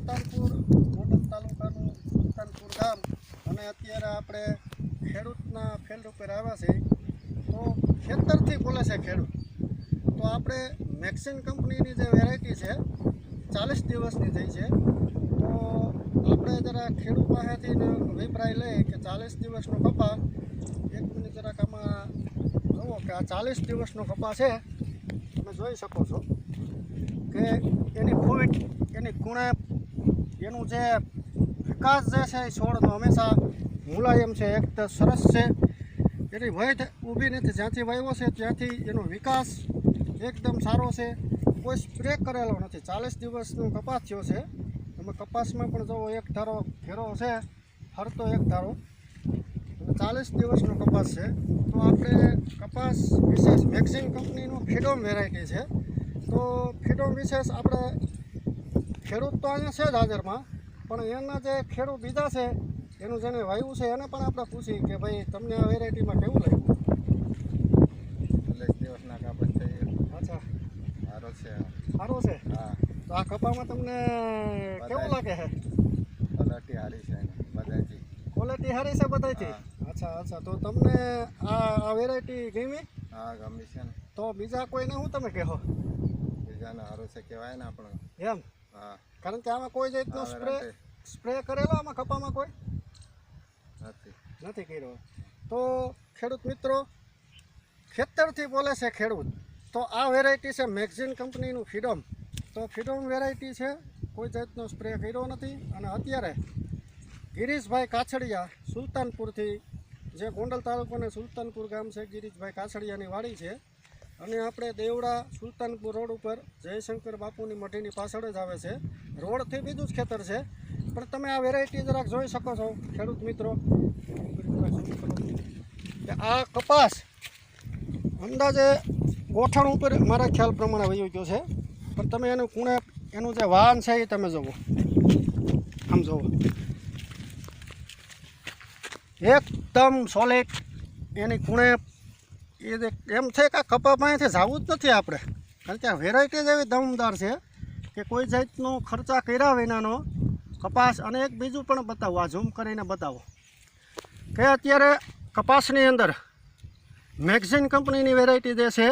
સુલતાનપુર બોટાદ તાલુકાનું સુલતાનપુર ગામ અને અત્યારે આપણે ખેડૂતના ફિલ્ડ ઉપર આવ્યા છે. તો ખેતરથી બોલે છે ખેડૂત. તો આપણે મેક્સિન કંપનીની જે વેરાયટી છે 40 દિવસની થઈ છે. તો આપણે જરા ખેડૂત પાસેથી અભિપ્રાય લઈએ કે 40 દિવસનો કપા, એક મિનિટ જરાક આમાં જુઓ કે આ 40 દિવસનો કપા છે. તમે જોઈ શકો છો કે એની ફૂટ, એની કુણેપ, એનું જે વિકાસ જે છે એ છોડનો હંમેશા મુલાયમ છે, એકદમ સરસ છે. એની વય ઊભી નથી, જ્યાંથી વાવ્યો છે ત્યાંથી એનો વિકાસ એકદમ સારો છે. કોઈ સ્પ્રે કરેલો નથી. 40 દિવસનો કપાસ થયો છે. તમે કપાસમાં પણ જુઓ, એક ધારો ઘેરો છે, ફરતો એક ધારો, અને 40 દિવસનો કપાસ છે. તો આપણે કપાસ વિશેષ મેક્સિન કંપનીનું ફ્રીડમ વેરાયટી છે. તો ફ્રીડમ વિશેષ આપણે ખેડૂત તો અહીંયા છે જ હાજરમાં, પણ એના જે ખેડૂત બીજા છે, એનું જેને વાવ્યું છે એને પણ આપણે પૂછી કે ભાઈ તમને આ વેરાયટીમાં કેવું લાગ્યું? 40 દિવસના કાપડ છે. અચ્છા, સારો છે. સારો છે. હા. તો આ કપામાં તમને કેવું લાગે છે? ક્વોલિટી સારી છે બધાથી. ક્વોલિટી સારી છે બધાથી? અચ્છા. તો તમને આ વેરાયટી ગમી? હા, ગમી છે ને. તો બીજા કોઈને શું તમે કહો? બીજાને સારું છે કહેવાય ને આપણે. એમ? હા. કારણ કે આમાં કોઈ જાતનો સ્પ્રે કરેલો આમાં કપામાં કોઈ નથી કર્યો. તો ખેડૂત મિત્રો, ખેતરથી બોલે છે ખેડૂત. તો આ વેરાયટી છે મેક્સિન કંપનીનું ફ્રીડમ. તો ફ્રીડમ વેરાયટી છે, કોઈ જાતનો સ્પ્રે કર્યો નથી. અને અત્યારે ગિરીશભાઈ કાછડિયા સુલતાનપુરથી, જે ગોંડલ તાલુકાને સુલતાનપુર ગામ છે, ગિરીશભાઈ કાછડિયાની વાડી છે. અને આપણે દેવડા સુલતાનપુર રોડ ઉપર જયશંકર બાપુની મઢીની પાછળ જ આવે છે. રોડથી બીજું જ ખેતર છે. પણ તમે આ વેરાયટી જરાક જોઈ શકો છો ખેડૂત મિત્રો કે આ કપાસ અંદાજે ગોઠણ ઉપર મારા ખ્યાલ પ્રમાણે વહી ગયો છે. પણ તમે એનું કુણે, એનું જે વાહન છે એ તમે જુઓ, આમ જુઓ, એકદમ સોલિડ. એની કુણે એ એમ છે કે આ કપા પાસેથી જવું જ નથી આપણે, કારણ કે આ વેરાયટી જ એવી દમદાર છે કે કોઈ જાતનો ખર્ચા કર્યા વિનાનો કપાસ. અને એક બીજું પણ બતાવો, આ ઝૂમ કરીને બતાવો કે અત્યારે કપાસની અંદર મેક્સિન કંપનીની વેરાયટી જે છે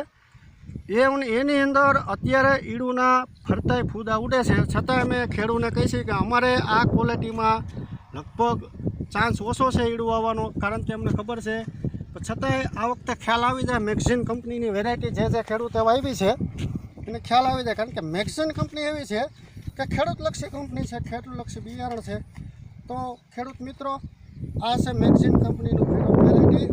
એની અંદર અત્યારે ઈડુના ફરતાય ફૂદા ઉડે છે. છતાં અમે ખેડૂતને કહીએ કે અમારે આ ક્વોલિટીમાં લગભગ ચાન્સ ઓછો છે ઈડું આવવાનો, કારણ કે અમને ખબર છે. છતાંય આ વખતે ખ્યાલ આવી જાય મેક્સિન કંપનીની વેરાયટી જે ખેડૂતે વાવી છે એને ખ્યાલ આવી જાય. કારણ કે મેક્સિન કંપની એવી છે કે ખેડૂતલક્ષી કંપની છે, ખેડૂતલક્ષી બિયારણ છે. તો ખેડૂત મિત્રો, આ છે મેક્સિન કંપનીનું વેરાયટી.